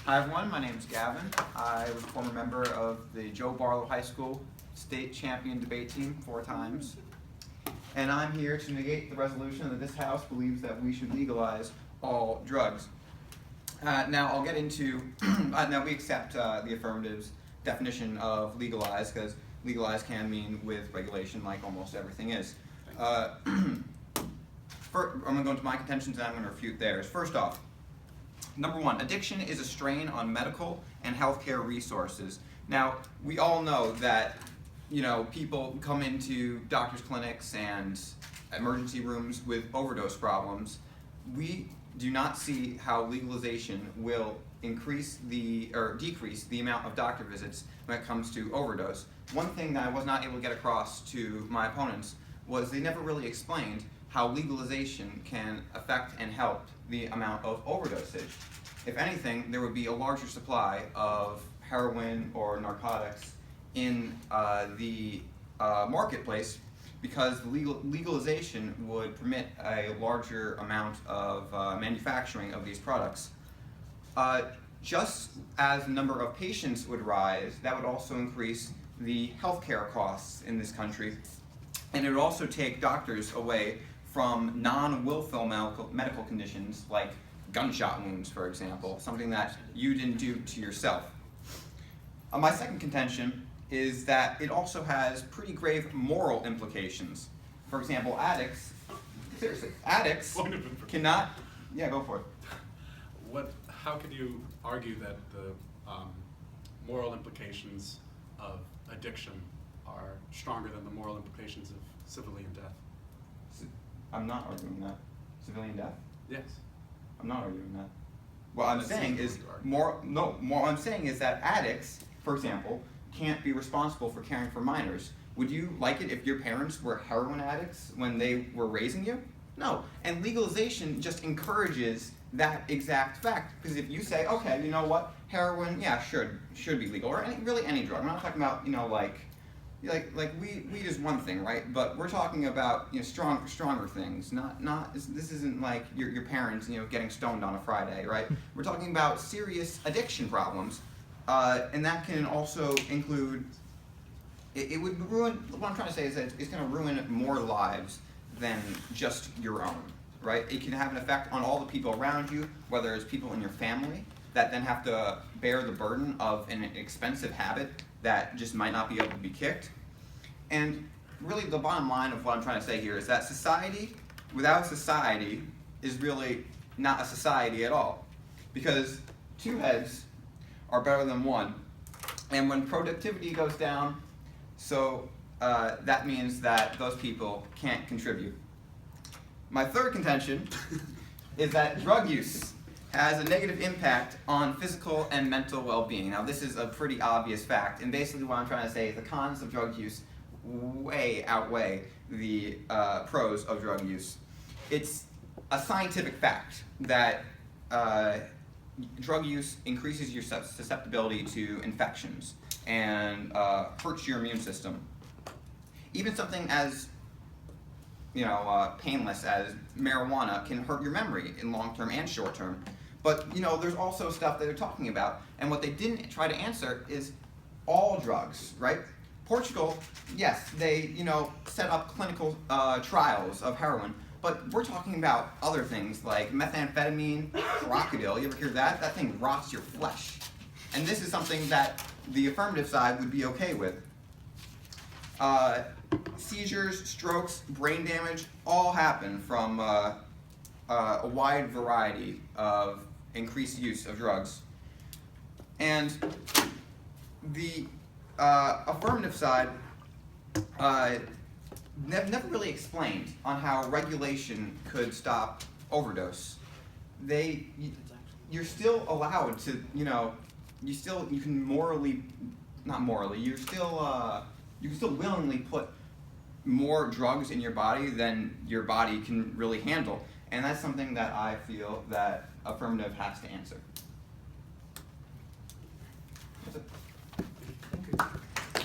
Hi everyone, my name is Gavin. I was a former member of the Joe Barlow High School state champion debate team 4 times. And I'm here to negate the resolution that this House believes that we should legalize all drugs. Now I'll get into, now we accept the affirmative's definition of legalize, because legalize can mean with regulation like almost everything is. I'm going to go into my contentions and I'm going to refute theirs. First off, number one, addiction is a strain on medical and healthcare resources. Now, we all know that, people come into doctors' clinics and emergency rooms with overdose problems. We do not see how legalization will decrease the amount of doctor visits when it comes to overdose. One thing that I was not able to get across to my opponents was they never really explained how legalization can affect and help the amount of overdosage. If anything, there would be a larger supply of heroin or narcotics in the marketplace, because legalization would permit a larger amount of manufacturing of these products. Just as the number of patients would rise, that would also increase the healthcare costs in this country, and it would also take doctors away from non-willful medical conditions like gunshot wounds, for example, something that you didn't do to yourself. My second contention is that it also has pretty grave moral implications. For example, addicts cannot, go for it. How could you argue that the moral implications of addiction are stronger than the moral implications of civilian death? I'm not arguing that. Civilian death? Yes. I'm not arguing that. What I'm saying is I'm saying is that addicts, for example, can't be responsible for caring for minors. Would you like it if your parents were heroin addicts when they were raising you? No. And legalization just encourages that exact fact. Because if you say, okay, you know what, heroin, yeah, should be legal, or really any drug. I'm not talking about, weed is one thing, right? But we're talking about stronger things. This isn't like your parents getting stoned on a Friday, right? We're talking about serious addiction problems, and that can also include. It would ruin. What I'm trying to say is that it's going to ruin more lives than just your own, right? It can have an effect on all the people around you, whether it's people in your family that then have to bear the burden of an expensive habit that just might not be able to be kicked. And really the bottom line of what I'm trying to say here is that society without society is really not a society at all. Because 2 heads are better than 1. And when productivity goes down, so that means that those people can't contribute. My third contention is that drug use has a negative impact on physical and mental well-being. Now, this is a pretty obvious fact, and basically what I'm trying to say is the cons of drug use way outweigh the pros of drug use. It's a scientific fact that drug use increases your susceptibility to infections and hurts your immune system. Even something as painless as marijuana can hurt your memory in long term and short term. But there's also stuff that they're talking about, and what they didn't try to answer is all drugs, right? Portugal, yes, they set up clinical trials of heroin, but we're talking about other things like methamphetamine, crocodile. You ever hear that? That thing rots your flesh, and this is something that the affirmative side would be okay with. Seizures, strokes, brain damage, all happen from a wide variety of increased use of drugs. And the affirmative side never really explained on how regulation could stop overdose. You're still allowed to, you can morally, not morally, you can still willingly put more drugs in your body than your body can really handle. And that's something that I feel that affirmative has to answer. That's it.